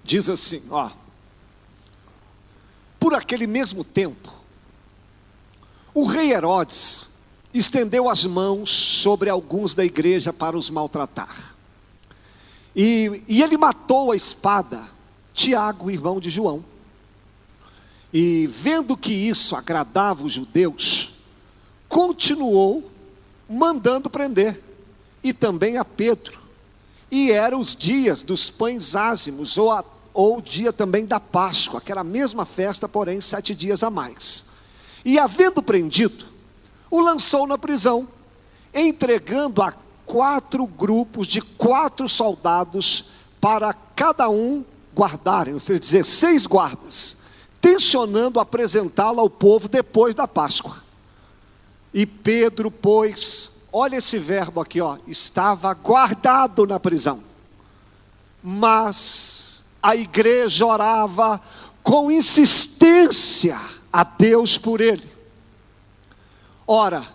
Diz assim, ó: por aquele mesmo tempo, o rei Herodes estendeu as mãos sobre alguns da igreja para os maltratar. E ele matou a espada Tiago, irmão de João. E vendo que isso agradava os judeus, continuou mandando prender, e também a Pedro. E eram os dias dos pães ázimos, ou o dia também da Páscoa, aquela mesma festa, porém 7 dias a mais. E havendo prendido, o lançou na prisão, entregando a 4 grupos de 4 soldados, para cada um guardarem, ou seja, 16 guardas, tencionando apresentá-lo ao povo depois da Páscoa. E Pedro, pois, olha esse verbo aqui, ó, estava guardado na prisão, mas a igreja orava com insistência a Deus por ele. Ora,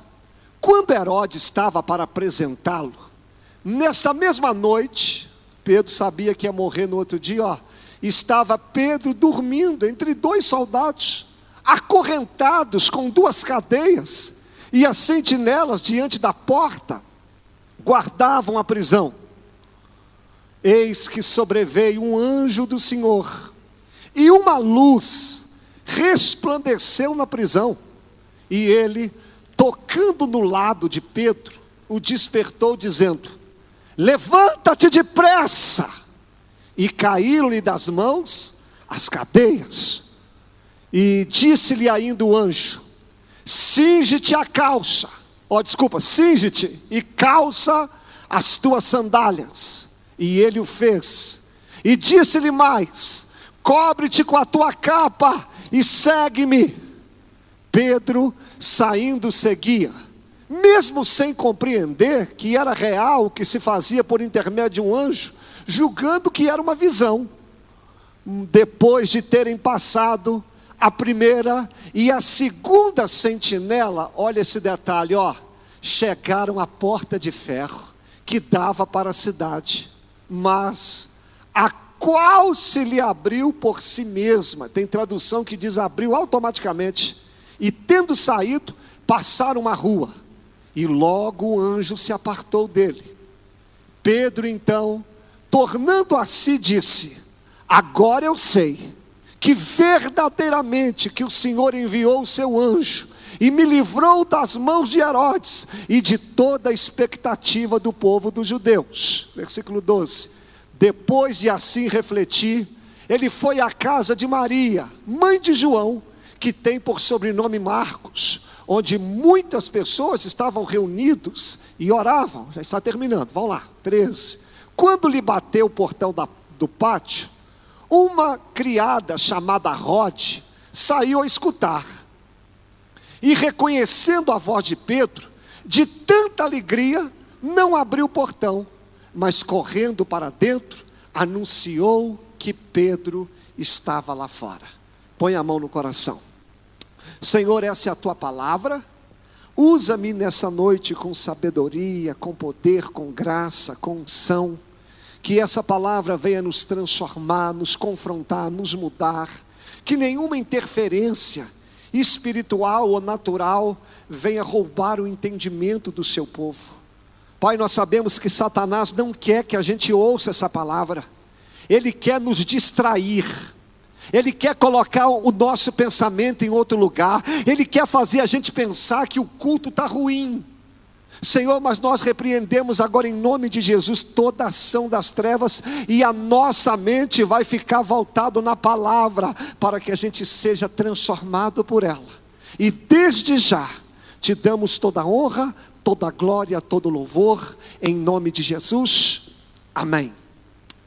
quando Herodes estava para apresentá-lo, nessa mesma noite, Pedro sabia que ia morrer no outro dia, ó, estava Pedro dormindo entre 2 soldados, acorrentados com 2 cadeias, e as sentinelas diante da porta guardavam a prisão. Eis que sobreveio um anjo do Senhor, e uma luz resplandeceu na prisão, e ele, tocando no lado de Pedro, o despertou, dizendo: levanta-te depressa. E caíram-lhe das mãos as cadeias. E disse-lhe ainda o anjo: cinge-te a calça, cinge-te e calça as tuas sandálias. E ele o fez. E disse-lhe mais: cobre-te com a tua capa e segue-me. Pedro, saindo, seguia, mesmo sem compreender que era real o que se fazia por intermédio de um anjo, julgando que era uma visão. Depois de terem passado a primeira e a segunda sentinela, olha esse detalhe, ó, chegaram à porta de ferro que dava para a cidade, mas a qual se lhe abriu por si mesma. Tem tradução que diz abriu automaticamente. E tendo saído, passaram uma rua, e logo o anjo se apartou dele. Pedro então, tornando a si, disse: agora eu sei que verdadeiramente que o Senhor enviou o seu anjo, e me livrou das mãos de Herodes, e de toda a expectativa do povo dos judeus. Versículo 12. Depois de assim refletir, ele foi à casa de Maria, mãe de João, que tem por sobrenome Marcos, onde muitas pessoas estavam reunidos e oravam. Já está terminando, vamos lá, 13. Quando lhe bateu o portão do pátio, uma criada chamada Rode saiu a escutar, e reconhecendo a voz de Pedro, de tanta alegria, não abriu o portão, mas correndo para dentro, anunciou que Pedro estava lá fora. Põe a mão no coração. Senhor, essa é a tua palavra. Usa-me nessa noite com sabedoria, com poder, com graça, com unção. Que essa palavra venha nos transformar, nos confrontar, nos mudar. Que nenhuma interferência espiritual ou natural venha roubar o entendimento do seu povo. Pai, nós sabemos que Satanás não quer que a gente ouça essa palavra. Ele quer nos distrair. Ele quer colocar o nosso pensamento em outro lugar. Ele quer fazer a gente pensar que o culto está ruim. Senhor, mas nós repreendemos agora em nome de Jesus toda ação das trevas, e a nossa mente vai ficar voltada na palavra, para que a gente seja transformado por ela. E desde já te damos toda a honra, toda a glória, todo o louvor, em nome de Jesus, amém.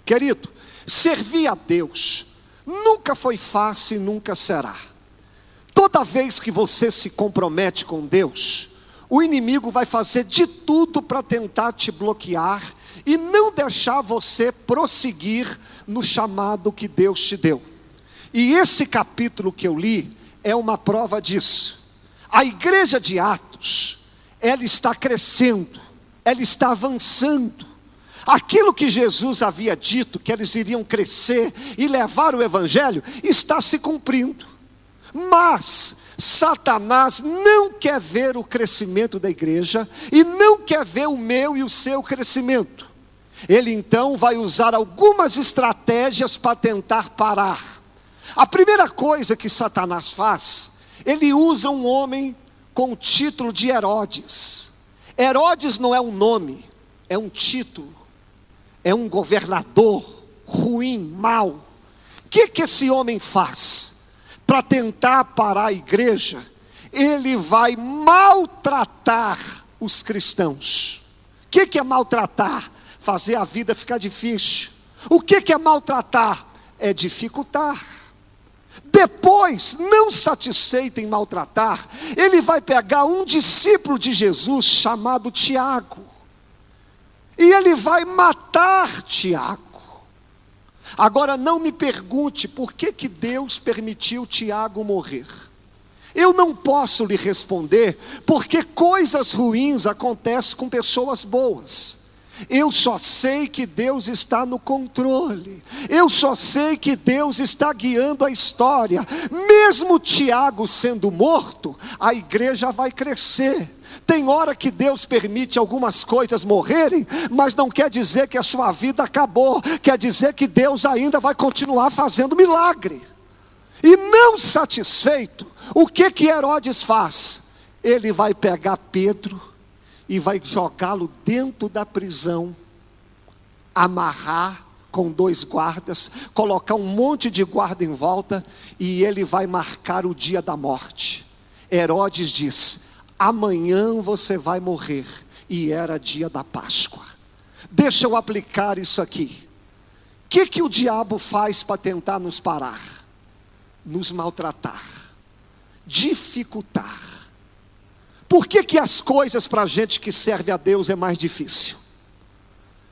Querido, servir a Deus nunca foi fácil e nunca será. Toda vez que você se compromete com Deus, o inimigo vai fazer de tudo para tentar te bloquear e não deixar você prosseguir no chamado que Deus te deu. E esse capítulo que eu li é uma prova disso. A igreja de Atos, ela está crescendo, ela está avançando. Aquilo que Jesus havia dito, que eles iriam crescer e levar o evangelho, está se cumprindo. Mas Satanás não quer ver o crescimento da igreja e não quer ver o meu e o seu crescimento. Ele então vai usar algumas estratégias para tentar parar. A primeira coisa que Satanás faz, ele usa um homem com o título de Herodes. Herodes não é um nome, é um título. É um governador ruim, mau. O que esse homem faz? Para tentar parar a igreja, ele vai maltratar os cristãos. O que é maltratar? Fazer a vida ficar difícil. O que é maltratar? É dificultar. Depois, não satisfeito em maltratar, ele vai pegar um discípulo de Jesus chamado Tiago. E ele vai matar Tiago. Agora não me pergunte por que Deus permitiu Tiago morrer. Eu não posso lhe responder, porque coisas ruins acontecem com pessoas boas. Eu só sei que Deus está no controle. Eu só sei que Deus está guiando a história. Mesmo Tiago sendo morto, a igreja vai crescer. Tem hora que Deus permite algumas coisas morrerem, mas não quer dizer que a sua vida acabou. Quer dizer que Deus ainda vai continuar fazendo milagre. E não satisfeito, o que Herodes faz? Ele vai pegar Pedro e vai jogá-lo dentro da prisão, amarrar com 2 guardas, colocar um monte de guarda em volta, e ele vai marcar o dia da morte. Herodes diz: amanhã você vai morrer. E era dia da Páscoa. Deixa eu aplicar isso aqui. O que o diabo faz para tentar nos parar? Nos maltratar, dificultar. Por que as coisas para a gente que serve a Deus é mais difícil?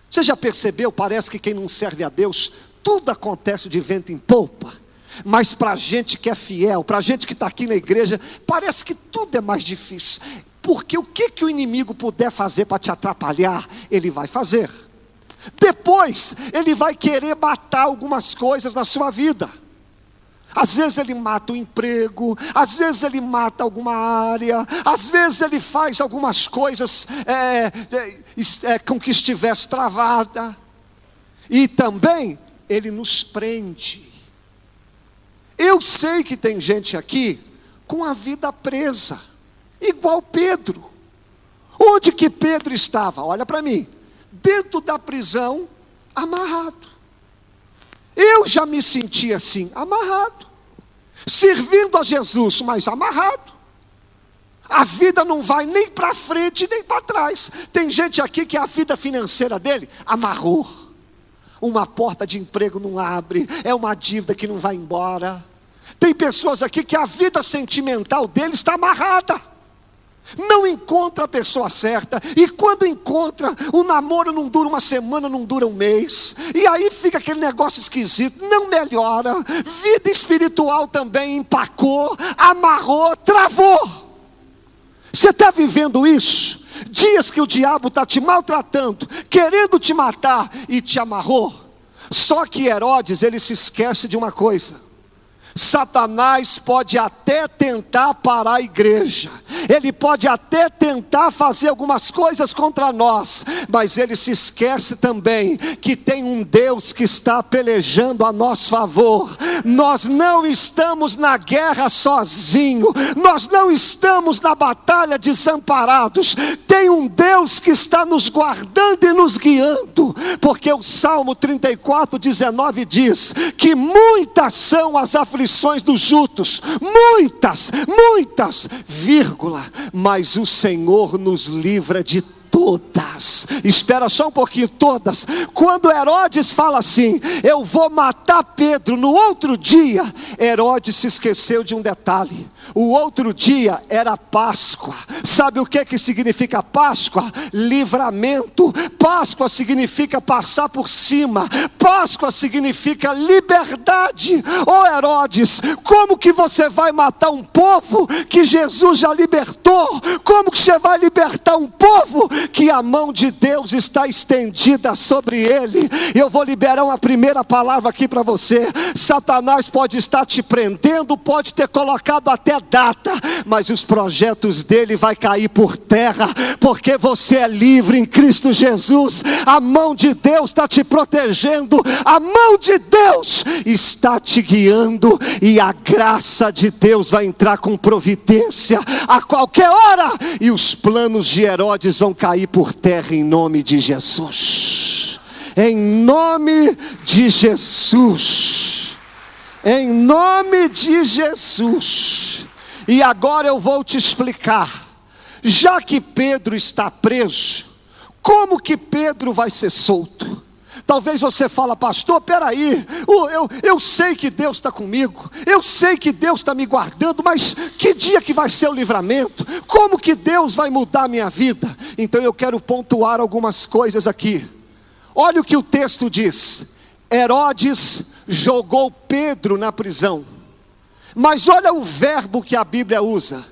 Você já percebeu? Parece que quem não serve a Deus, tudo acontece de vento em polpa. Mas para a gente que é fiel, para a gente que está aqui na igreja, parece que tudo é mais difícil. Porque o que o inimigo puder fazer para te atrapalhar, ele vai fazer. Depois, ele vai querer matar algumas coisas na sua vida. Às vezes ele mata o emprego, às vezes ele mata alguma área, às vezes ele faz algumas coisas com que estivesse travada. E também ele nos prende. Eu sei que tem gente aqui com a vida presa, igual Pedro. Onde que Pedro estava? Olha para mim, dentro da prisão, amarrado. Eu já me senti assim, amarrado, servindo a Jesus, mas amarrado. A vida não vai nem para frente nem para trás. Tem gente aqui que a vida financeira dele amarrou. Uma porta de emprego não abre, é uma dívida que não vai embora. Tem pessoas aqui que a vida sentimental dele está amarrada. Não encontra a pessoa certa, e quando encontra, o namoro não dura uma semana, não dura um mês, e aí fica aquele negócio esquisito, não melhora. Vida espiritual também empacou, amarrou, travou. Você está vivendo isso? Dias que o diabo está te maltratando, querendo te matar, e te amarrou. Só que Herodes, ele se esquece de uma coisa: Satanás pode até tentar parar a igreja, ele pode até tentar fazer algumas coisas contra nós, mas ele se esquece também que tem um Deus que está pelejando a nosso favor. Nós não estamos na guerra sozinho, nós não estamos na batalha desamparados. Tem um Deus que está nos guardando e nos guiando, porque o Salmo 34:19 diz que muitas são as aflições dos justos, muitas, vírgula, mas o Senhor nos livra de todas. Espera só um pouquinho, todas. Quando Herodes fala assim: eu vou matar Pedro, no outro dia, Herodes se esqueceu de um detalhe. O outro dia era Páscoa. Sabe o que significa Páscoa? Livramento. Páscoa significa passar por cima. Páscoa significa liberdade. Ô Herodes, como que você vai matar um povo que Jesus já libertou? Como que você vai libertar um povo que a mão de Deus está estendida sobre ele. Eu vou liberar uma primeira palavra aqui para você. Satanás pode estar te prendendo, pode ter colocado até data, mas os projetos dele vai cair por terra, porque você é livre em Cristo Jesus. A mão de Deus está te protegendo, a mão de Deus está te guiando, e a graça de Deus vai entrar com providência a qualquer hora, e os planos de Herodes vão cair por terra em nome de Jesus. Em nome de Jesus. Em nome de Jesus. E agora eu vou te explicar. Já que Pedro está preso, como que Pedro vai ser solto? Talvez você fala, pastor, peraí, eu sei que Deus está comigo, eu sei que Deus está me guardando, mas que dia que vai ser o livramento? Como que Deus vai mudar a minha vida? Então eu quero pontuar algumas coisas aqui. Olha o que o texto diz: Herodes jogou Pedro na prisão. Mas olha o verbo que a Bíblia usa: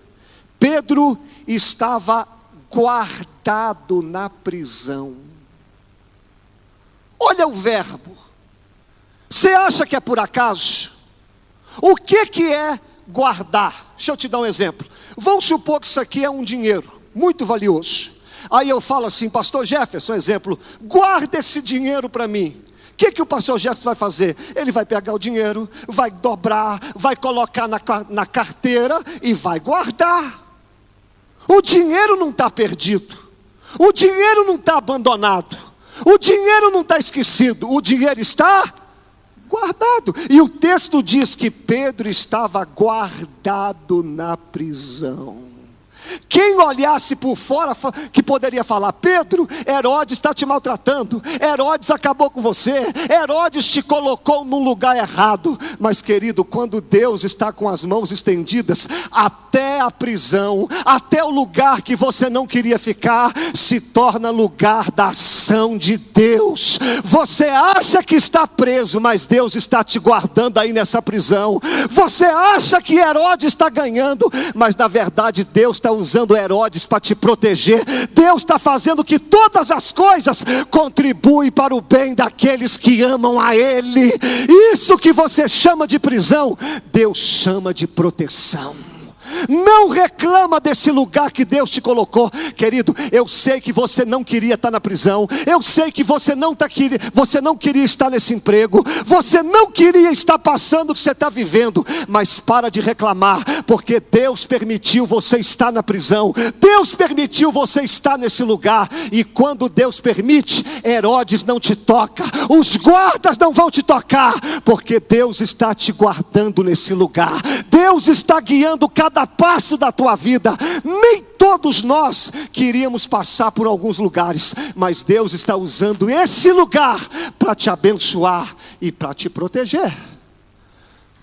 Pedro estava guardado na prisão. Olha o verbo. Você acha que é por acaso? O que é guardar? Deixa eu te dar um exemplo. Vamos supor que isso aqui é um dinheiro muito valioso. Aí eu falo assim, pastor Jefferson, exemplo, guarda esse dinheiro para mim. O que o pastor Jefferson vai fazer? Ele vai pegar o dinheiro, vai dobrar, vai colocar na carteira e vai guardar. O dinheiro não está perdido, o dinheiro não está abandonado, o dinheiro não está esquecido, o dinheiro está guardado. E o texto diz que Pedro estava guardado na prisão. Quem olhasse por fora, que poderia falar: Pedro, Herodes está te maltratando, Herodes acabou com você, Herodes te colocou num lugar errado. Mas querido, quando Deus está com as mãos estendidas, até a prisão, até o lugar que você não queria ficar, se torna lugar da ação de Deus. Você acha que está preso, mas Deus está te guardando aí nessa prisão. Você acha que Herodes está ganhando, mas na verdade Deus está usando Herodes para te proteger. Deus está fazendo que todas as coisas contribuem para o bem daqueles que amam a Ele. Isso que você chama de prisão, Deus chama de proteção. Não reclama desse lugar que Deus te colocou. Querido, eu sei que você não queria estar na prisão, eu sei que você não queria estar nesse emprego, você não queria estar passando o que você está vivendo, mas para de reclamar, porque Deus permitiu você estar na prisão, Deus permitiu você estar nesse lugar. E quando Deus permite, Herodes não te toca, os guardas não vão te tocar, porque Deus está te guardando nesse lugar. Deus está guiando cada passo da tua vida. Nem todos nós queríamos passar por alguns lugares, mas Deus está usando esse lugar para te abençoar e para te proteger.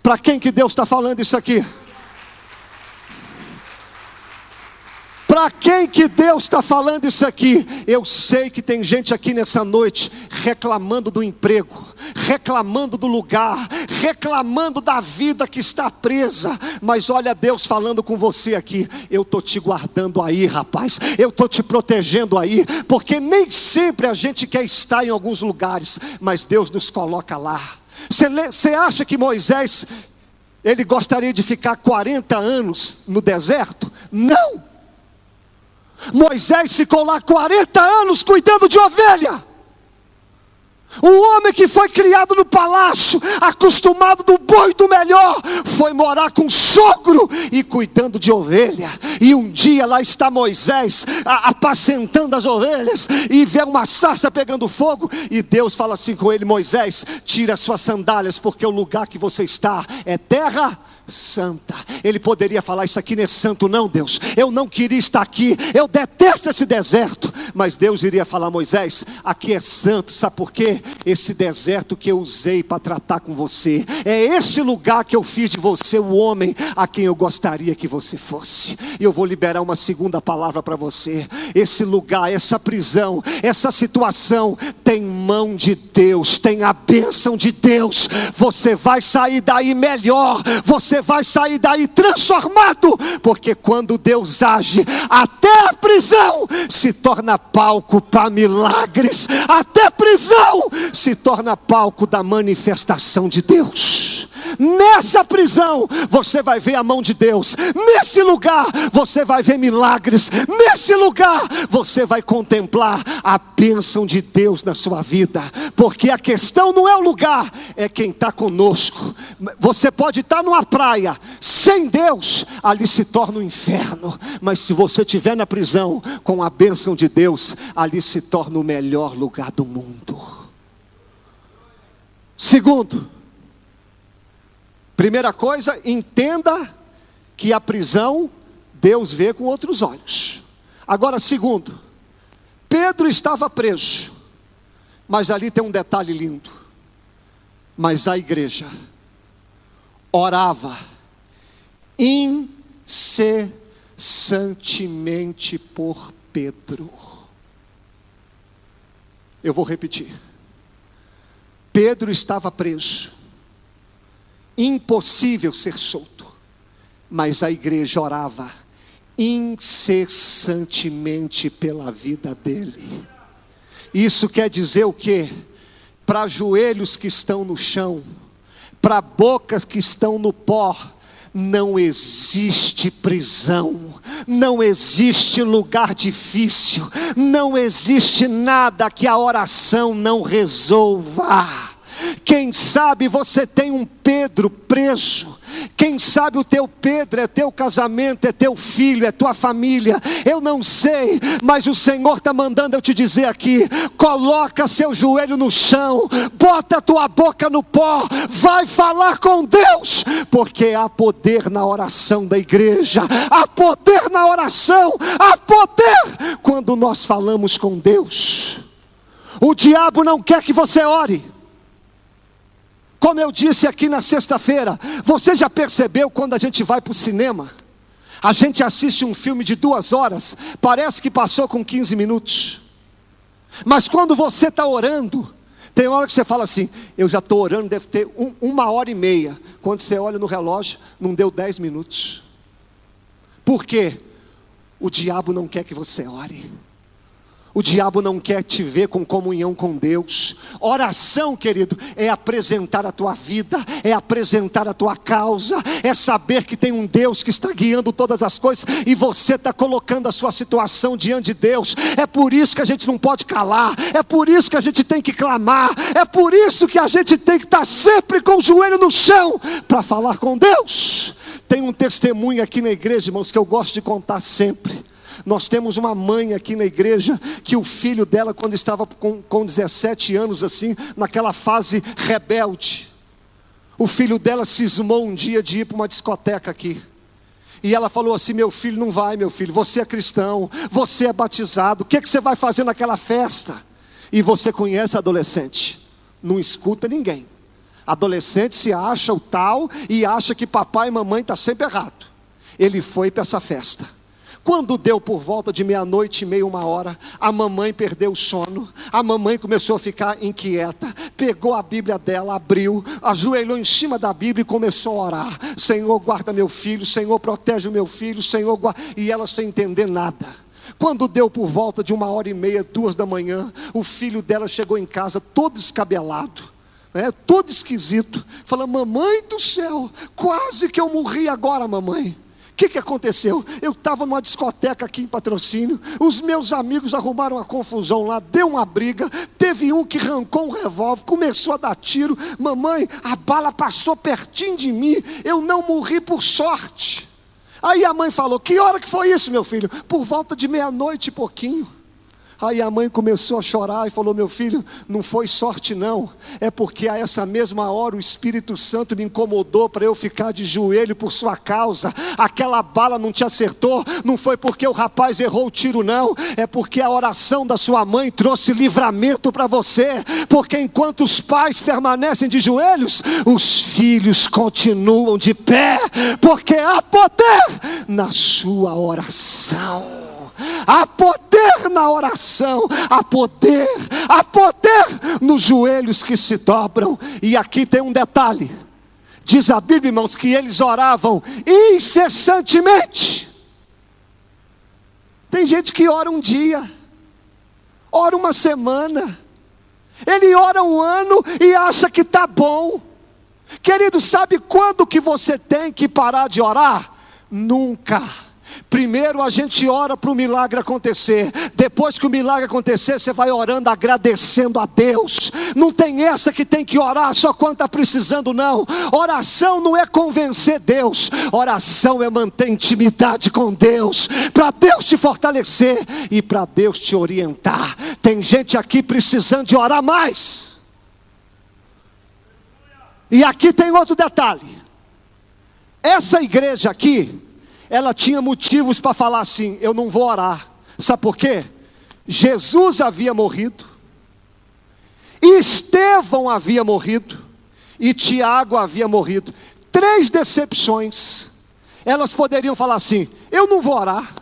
Para quem que Deus está falando isso aqui? Para quem que Deus está falando isso aqui? Eu sei que tem gente aqui nessa noite reclamando do emprego, reclamando do lugar, reclamando da vida que está presa. Mas olha Deus falando com você aqui: eu estou te guardando aí, rapaz, eu estou te protegendo aí, porque nem sempre a gente quer estar em alguns lugares, mas Deus nos coloca lá. Você acha que Moisés, ele gostaria de ficar 40 anos no deserto? Não. Moisés ficou lá 40 anos cuidando de ovelha. Um homem que foi criado no palácio, acostumado do bom e do melhor, foi morar com o sogro e cuidando de ovelha. E um dia lá está Moisés apacentando as ovelhas, e vê uma sarça pegando fogo, e Deus fala assim com ele: Moisés, tira as suas sandálias, porque o lugar que você está é terra santa. Ele poderia falar: isso aqui não é santo não, Deus, eu não queria estar aqui, eu detesto esse deserto. Mas Deus iria falar: Moisés, aqui é santo. Sabe por quê? Esse deserto que eu usei para tratar com você, é esse lugar que eu fiz de você o homem a quem eu gostaria que você fosse. E eu vou liberar uma segunda palavra para você. Esse lugar, essa prisão, essa situação tem mão de Deus, tem a bênção de Deus, você vai sair daí melhor, você vai sair daí transformado, porque quando Deus age, até a prisão se torna palco para milagres, até a prisão se torna palco da manifestação de Deus. Nessa prisão você vai ver a mão de Deus, nesse lugar você vai ver milagres, nesse lugar você vai contemplar a bênção de Deus na sua vida, porque a questão não é o lugar, é quem está conosco. Você pode estar numa praia, sem Deus, ali se torna um inferno, mas se você estiver na prisão, com a bênção de Deus, ali se torna o melhor lugar do mundo. Segundo, primeira coisa, entenda que a prisão Deus vê com outros olhos. Agora, segundo, Pedro estava preso, mas ali tem um detalhe lindo. Mas a igreja orava incessantemente por Pedro. Eu vou repetir. Pedro estava preso, impossível ser solto, mas a igreja orava incessantemente pela vida dele. Isso quer dizer o quê? Para joelhos que estão no chão, para bocas que estão no pó, não existe prisão, não existe lugar difícil, não existe nada que a oração não resolva. Quem sabe você tem um Pedro preso, quem sabe o teu Pedro é teu casamento, é teu filho, é tua família, eu não sei, mas o Senhor está mandando eu te dizer aqui, coloca seu joelho no chão, bota a tua boca no pó, vai falar com Deus, porque há poder na oração da igreja, há poder na oração, há poder quando nós falamos com Deus. O diabo não quer que você ore. Como eu disse aqui na sexta-feira, você já percebeu quando a gente vai para o cinema? A gente assiste um filme de 2 horas, parece que passou com 15 minutos. Mas quando você está orando, tem hora que você fala assim, eu já estou orando, deve ter 1h30. Quando você olha no relógio, não deu 10 minutos. Por quê? O diabo não quer que você ore. O diabo não quer te ver com comunhão com Deus. Oração, querido, é apresentar a tua vida, é apresentar a tua causa, é saber que tem um Deus que está guiando todas as coisas e você está colocando a sua situação diante de Deus. É por isso que a gente não pode calar, é por isso que a gente tem que clamar, é por isso que a gente tem que estar sempre com o joelho no chão para falar com Deus. Tem um testemunho aqui na igreja, irmãos, que eu gosto de contar sempre. Nós temos uma mãe aqui na igreja, que o filho dela, quando estava com 17 anos assim, naquela fase rebelde, o filho dela cismou um dia de ir para uma discoteca aqui, e ela falou assim, meu filho, não vai meu filho, você é cristão, você é batizado, o que você vai fazer naquela festa? E você conhece adolescente, não escuta ninguém, adolescente se acha o tal, e acha que papai e mamãe estão sempre errado. Ele foi para essa festa. Quando deu por volta de 00:30, 1h, a mamãe perdeu o sono, a mamãe começou a ficar inquieta, pegou a Bíblia dela, abriu, ajoelhou em cima da Bíblia e começou a orar, Senhor guarda meu filho, Senhor protege o meu filho, Senhor guarda, e ela sem entender nada. Quando deu por volta de 1h30, 2h, o filho dela chegou em casa todo descabelado, todo esquisito, falando, mamãe do céu, quase que eu morri agora mamãe. O que aconteceu? Eu estava numa discoteca aqui em Patrocínio, os meus amigos arrumaram uma confusão lá, deu uma briga, teve um que arrancou um revólver, começou a dar tiro, mamãe, a bala passou pertinho de mim, eu não morri por sorte. Aí a mãe falou, que hora que foi isso meu filho? Por volta de 00:00 e pouquinho. Aí a mãe começou a chorar e falou, meu filho, não foi sorte não, é porque a essa mesma hora o Espírito Santo me incomodou para eu ficar de joelho por sua causa. Aquela bala não te acertou, não foi porque o rapaz errou o tiro não, é porque a oração da sua mãe trouxe livramento para você, porque enquanto os pais permanecem de joelhos, os filhos continuam de pé, porque há poder na sua oração. há poder na oração, há poder nos joelhos que se dobram. E aqui tem um detalhe, diz a Bíblia, irmãos, que eles oravam incessantemente. Tem gente que ora um dia, ora uma semana, ele ora um ano e acha que está bom. Querido, sabe quando que você tem que parar de orar? Nunca. Primeiro a gente ora para o milagre acontecer. Depois que o milagre acontecer, você vai orando, agradecendo a Deus. Não tem essa que tem que orar só quando está precisando, não. Oração não é convencer Deus. Oração é manter intimidade com Deus, para Deus te fortalecer e para Deus te orientar. Tem gente aqui precisando de orar mais. E aqui tem outro detalhe. Essa igreja aqui, ela tinha motivos para falar assim: eu não vou orar. Sabe por quê? Jesus havia morrido, Estevão havia morrido, e Tiago havia morrido. 3 decepções. Elas poderiam falar assim: eu não vou orar.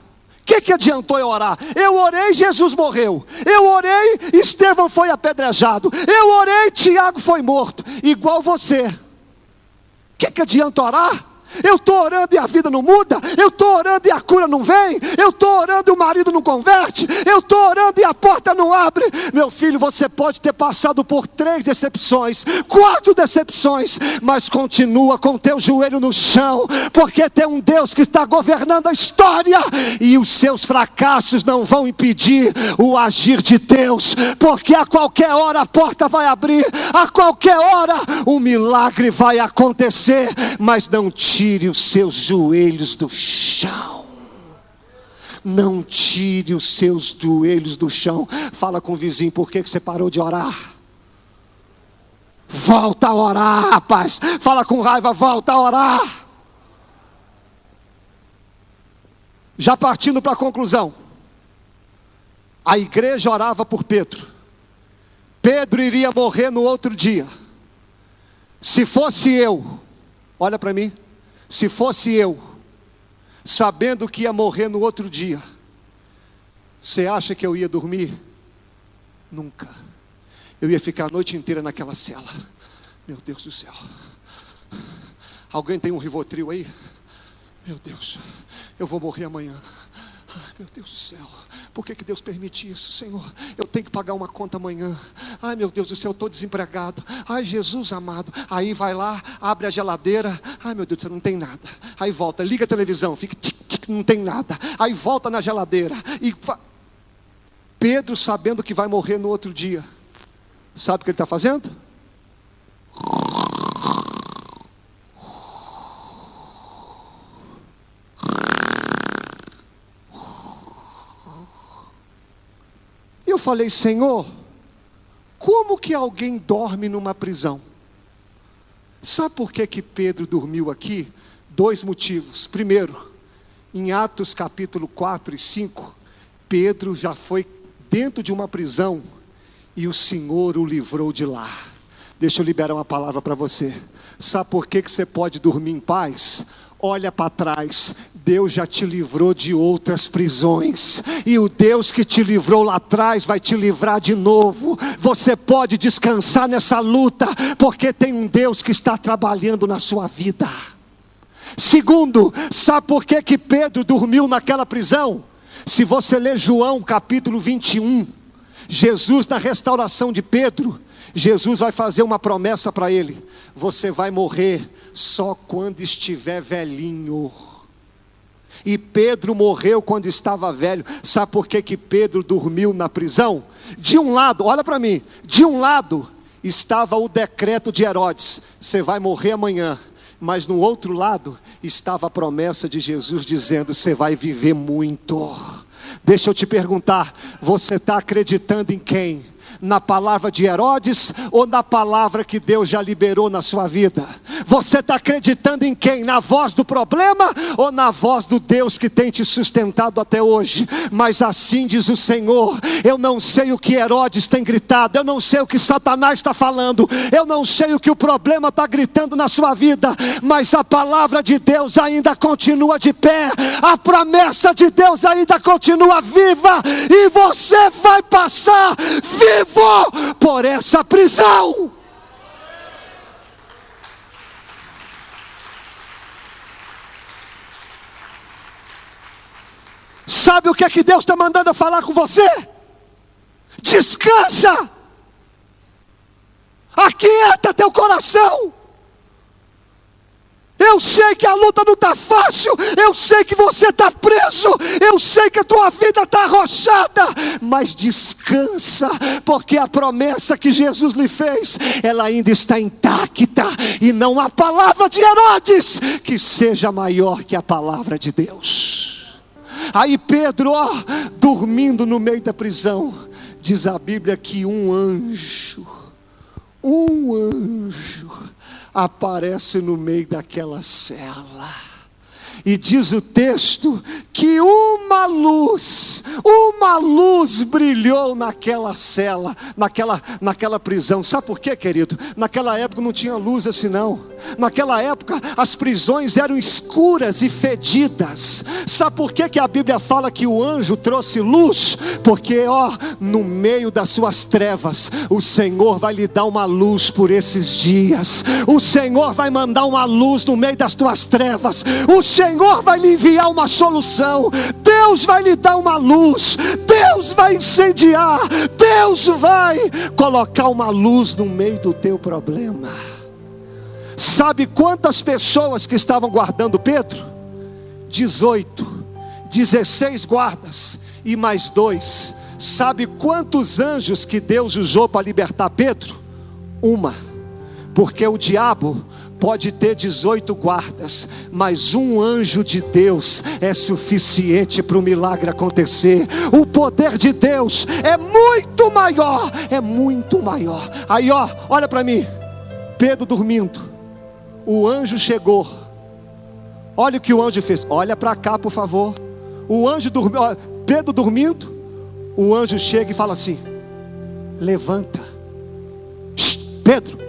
O que adiantou eu orar? Eu orei, Jesus morreu. Eu orei, Estevão foi apedrejado. Eu orei, Tiago foi morto. Igual você. O que adianta orar? Eu estou orando e a vida não muda. Eu estou orando e a cura não vem. Eu estou orando e o marido não converte. Eu estou orando e a porta não abre. Meu filho, você pode ter passado por 3 decepções, 4 decepções, mas continua com teu joelho no chão, porque tem um Deus que está governando a história, e os seus fracassos não vão impedir o agir de Deus, porque a qualquer hora a porta vai abrir, a qualquer hora o milagre vai acontecer. Mas não tire os seus joelhos do chão. Não tire os seus joelhos do chão. Fala com o vizinho: por que você parou de orar? Volta a orar, rapaz. Fala com raiva: volta a orar. Já partindo para a conclusão, a igreja orava por Pedro. Pedro iria morrer no outro dia. Se fosse eu, olha para mim, se fosse eu, sabendo que ia morrer no outro dia, você acha que eu ia dormir? Nunca. Eu ia ficar a noite inteira naquela cela. Meu Deus do céu. Alguém tem um Rivotril aí? Meu Deus, eu vou morrer amanhã. Ai, meu Deus do céu, por que Deus permite isso, Senhor? Eu tenho que pagar uma conta amanhã. Ai, meu Deus do céu, eu estou desempregado. Ai, Jesus amado. Aí vai lá, abre a geladeira. Ai, meu Deus do céu, não tem nada. Aí volta, liga a televisão, fica não tem nada. Aí volta na geladeira. Pedro, sabendo que vai morrer no outro dia, sabe o que ele está fazendo? Eu falei: Senhor, como que alguém dorme numa prisão? Sabe por que Pedro dormiu aqui? 2 motivos. Primeiro, em Atos capítulo 4 e 5, Pedro já foi dentro de uma prisão e o Senhor o livrou de lá. Deixa eu liberar uma palavra para você. Sabe por que você pode dormir em paz? Olha para trás, Deus já te livrou de outras prisões, e o Deus que te livrou lá atrás vai te livrar de novo. Você pode descansar nessa luta, porque tem um Deus que está trabalhando na sua vida. Segundo, sabe por que Pedro dormiu naquela prisão? Se você ler João capítulo 21, Jesus, na restauração de Pedro, Jesus vai fazer uma promessa para ele: você vai morrer só quando estiver velhinho. E Pedro morreu quando estava velho. Sabe por que Pedro dormiu na prisão? De um lado, olha para mim, de um lado estava o decreto de Herodes: você vai morrer amanhã. Mas no outro lado estava a promessa de Jesus dizendo: você vai viver muito. Deixa eu te perguntar, você está acreditando em quem? Na palavra de Herodes ou na palavra que Deus já liberou na sua vida? Você está acreditando em quem? Na voz do problema ou na voz do Deus que tem te sustentado até hoje? Mas assim diz o Senhor: eu não sei o que Herodes tem gritado, eu não sei o que Satanás está falando, eu não sei o que o problema está gritando na sua vida, mas a palavra de Deus ainda continua de pé, a promessa de Deus ainda continua viva, e você vai passar vivo por essa prisão. Sabe o que é que Deus está mandando eu falar com você? Descansa, aquieta teu coração. Eu sei que a luta não está fácil, eu sei que você está preso, eu sei que a tua vida está arrochada, mas descansa, porque a promessa que Jesus lhe fez, ela ainda está intacta, e não há palavra de Herodes que seja maior que a palavra de Deus. Aí Pedro, dormindo no meio da prisão, diz a Bíblia que um anjo aparece no meio daquela cela, e diz o texto que uma luz brilhou naquela cela, naquela prisão. Sabe por quê, querido? Naquela época não tinha luz assim não. Naquela época as prisões eram escuras e fedidas. Sabe por quê que a Bíblia fala que o anjo trouxe luz? Porque no meio das suas trevas, o Senhor vai lhe dar uma luz por esses dias. O Senhor vai mandar uma luz no meio das tuas trevas. O Senhor vai lhe enviar uma solução. Deus vai lhe dar uma luz. Deus vai incendiar. Deus vai colocar uma luz no meio do teu problema. Sabe quantas pessoas que estavam guardando Pedro? 16 guardas e mais 2. Sabe quantos anjos que Deus usou para libertar Pedro? Uma. Porque o diabo pode ter 18 guardas, mas um anjo de Deus é suficiente para o milagre acontecer. O poder de Deus é muito maior, Aí olha para mim, Pedro dormindo, o anjo chegou. Olha o que o anjo fez, olha para cá por favor. O anjo dormiu, Pedro dormindo, o anjo chega e fala assim: levanta. Pedro,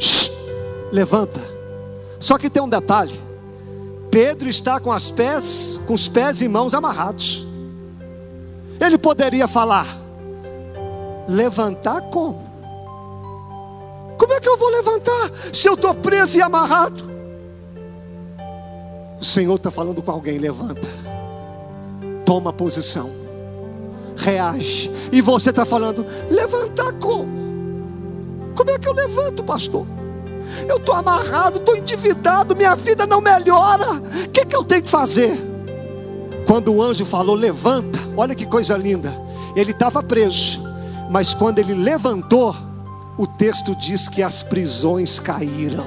levanta. Só que tem um detalhe: Pedro está com os pés e mãos amarrados. Ele poderia falar: levantar como? Como é que eu vou levantar se eu estou preso e amarrado? O Senhor está falando com alguém: levanta, toma posição, reage. E você está falando: levantar como? Como é que eu levanto, pastor? Eu estou amarrado, estou endividado, minha vida não melhora. O que eu tenho que fazer? Quando o anjo falou levanta, olha que coisa linda. Ele estava preso, mas quando ele levantou, o texto diz que as prisões caíram.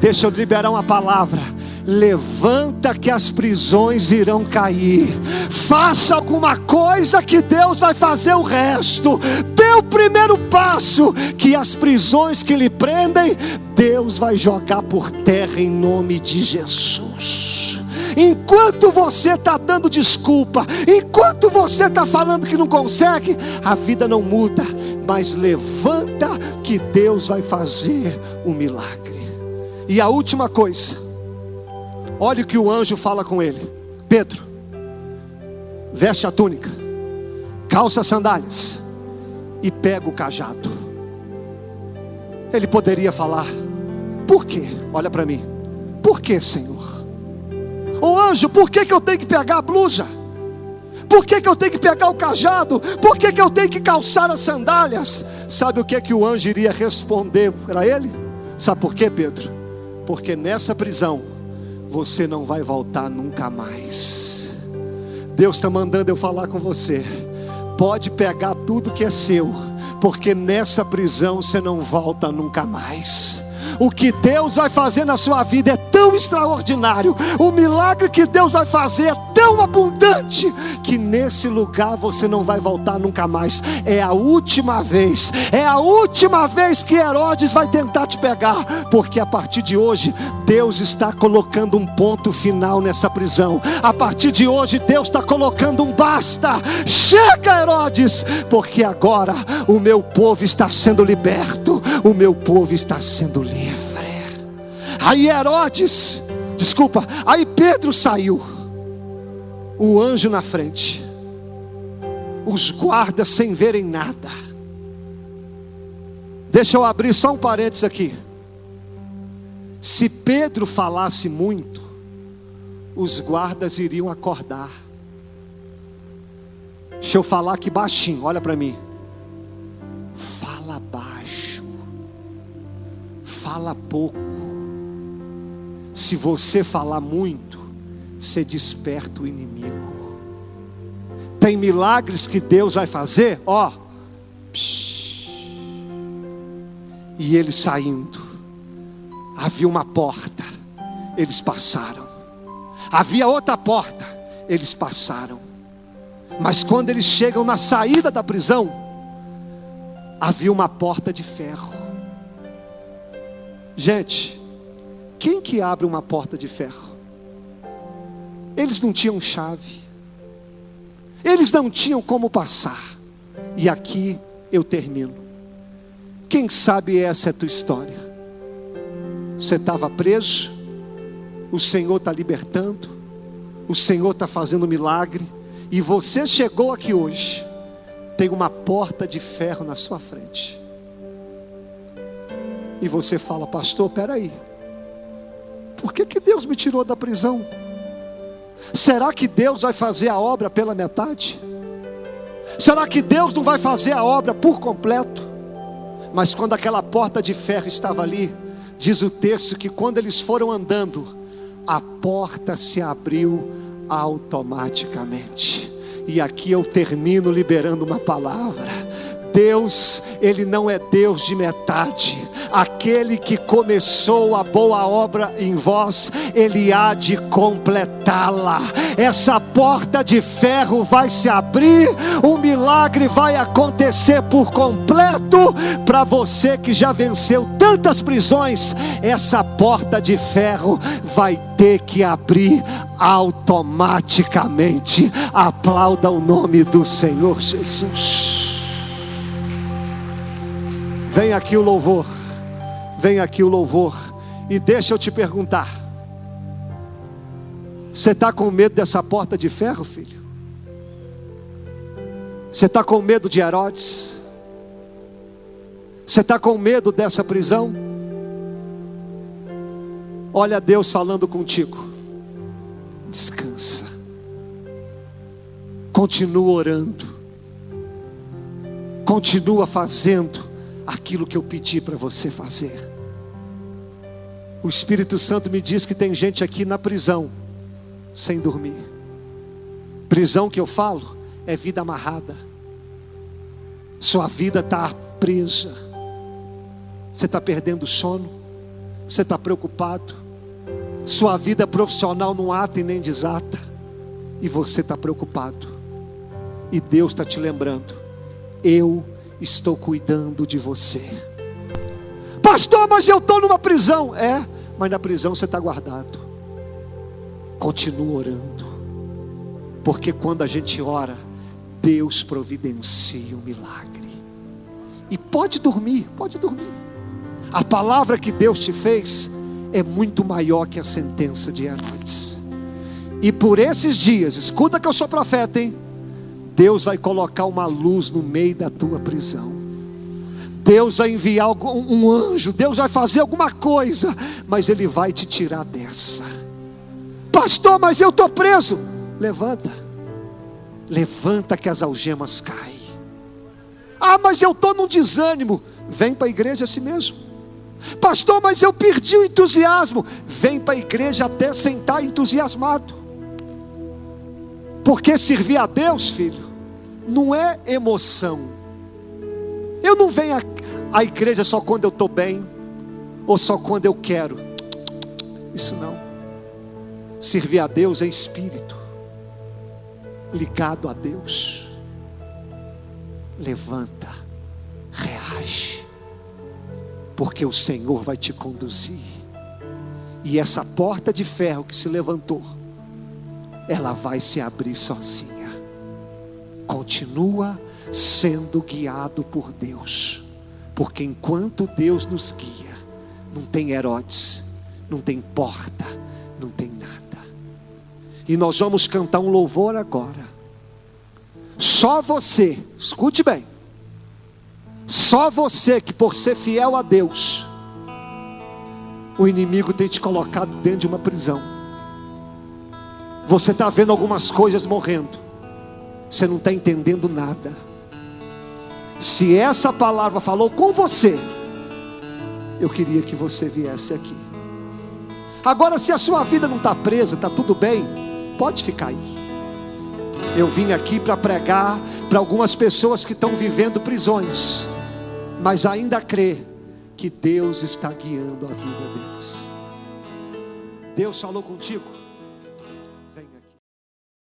Deixa eu liberar uma palavra: levanta que as prisões irão cair. Faça alguma coisa que Deus vai fazer o resto. Dê o primeiro passo, que as prisões que lhe prendem, Deus vai jogar por terra em nome de Jesus. Enquanto você está dando desculpa, enquanto você está falando que não consegue, a vida não muda. Mas levanta que Deus vai fazer um milagre. E a última coisa, olha o que o anjo fala com ele: Pedro, veste a túnica, calça as sandálias e pega o cajado. Ele poderia falar: por quê? Olha para mim, por que, Senhor? Ô anjo, por que eu tenho que pegar a blusa? Por que eu tenho que pegar o cajado? Por que eu tenho que calçar as sandálias? Sabe o que o anjo iria responder para ele? Sabe por quê, Pedro? Porque nessa prisão você não vai voltar nunca mais. Deus está mandando eu falar com você: pode pegar tudo que é seu, porque nessa prisão você não volta nunca mais. O que Deus vai fazer na sua vida é tão extraordinário, o milagre que Deus vai fazer é tão abundante, que nesse lugar você não vai voltar nunca mais. É a última vez que Herodes vai tentar te pegar, porque a partir de hoje Deus está colocando um ponto final nessa prisão. A partir de hoje Deus está colocando um basta. Chega, Herodes, porque agora o meu povo está sendo liberto, o meu povo está sendo livre. Aí Pedro saiu, o anjo na frente, os guardas sem verem nada. Deixa eu abrir só um parênteses aqui. Se Pedro falasse muito, os guardas iriam acordar. Deixa eu falar aqui baixinho, olha para mim. Fala baixo, fala pouco. Se você falar muito, você desperta o inimigo. Tem milagres que Deus vai fazer, ó. E eles saindo, havia uma porta, eles passaram. Havia outra porta, eles passaram. Mas quando eles chegam na saída da prisão, havia uma porta de ferro. Gente, quem que abre uma porta de ferro? Eles não tinham chave, eles não tinham como passar. E aqui eu termino. Quem sabe essa é a tua história. Você estava preso, o Senhor está libertando, o Senhor está fazendo milagre, e você chegou aqui hoje, tem uma porta de ferro na sua frente, e você fala: pastor, peraí, por que Deus me tirou da prisão? Será que Deus vai fazer a obra pela metade? Será que Deus não vai fazer a obra por completo? Mas quando aquela porta de ferro estava ali, diz o texto que quando eles foram andando, a porta se abriu automaticamente. E aqui eu termino liberando uma palavra. Deus, Ele não é Deus de metade. Aquele que começou a boa obra em vós, Ele há de completá-la. Essa porta de ferro vai se abrir, o milagre vai acontecer por completo. Para você que já venceu tantas prisões, essa porta de ferro vai ter que abrir automaticamente. Aplauda o nome do Senhor Jesus. Vem aqui o louvor. Vem aqui o louvor. E deixa eu te perguntar: você está com medo dessa porta de ferro, filho? Você está com medo de Herodes? Você está com medo dessa prisão? Olha Deus falando contigo. Descansa. Continua orando. Continua fazendo aquilo que eu pedi para você fazer. O Espírito Santo me diz que tem gente aqui na prisão, sem dormir. Prisão que eu falo é vida amarrada. Sua vida está presa. Você está perdendo o sono. Você está preocupado. Sua vida profissional não ata e nem desata. E você está preocupado. E Deus está te lembrando: eu estou cuidando de você. Pastor, mas eu estou numa prisão. Mas na prisão você está guardado. Continua orando, porque quando a gente ora, Deus providencia um milagre. E pode dormir. A palavra que Deus te fez é muito maior que a sentença de Herodes. E por esses dias, escuta que eu sou profeta, hein? Deus vai colocar uma luz no meio da tua prisão. Deus vai enviar um anjo. Deus vai fazer alguma coisa, mas Ele vai te tirar dessa. Pastor, mas eu estou preso. Levanta que as algemas caem. Mas eu estou num desânimo. Vem para a igreja assim mesmo. Pastor, mas eu perdi o entusiasmo. Vem para a igreja até sentar entusiasmado. Porque servir a Deus, filho, não é emoção. Eu não venho à igreja só quando eu estou bem. ou só quando eu quero. Isso não. Servir a Deus é espírito, ligado a Deus. Levanta, reage, porque o Senhor vai te conduzir. E essa porta de ferro que se levantou, ela vai se abrir sozinha. Continua sendo guiado por Deus, porque enquanto Deus nos guia, não tem Herodes, não tem porta, não tem nada. E nós vamos cantar um louvor agora. Só você, escute bem, só você que por ser fiel a Deus, o inimigo tem te colocado dentro de uma prisão. Você está vendo algumas coisas morrendo, você não está entendendo nada. Se essa palavra falou com você, eu queria que você viesse aqui. Agora, se a sua vida não está presa, está tudo bem, pode ficar aí. Eu vim aqui para pregar para algumas pessoas que estão vivendo prisões, mas ainda crê que Deus está guiando a vida deles. Deus falou contigo?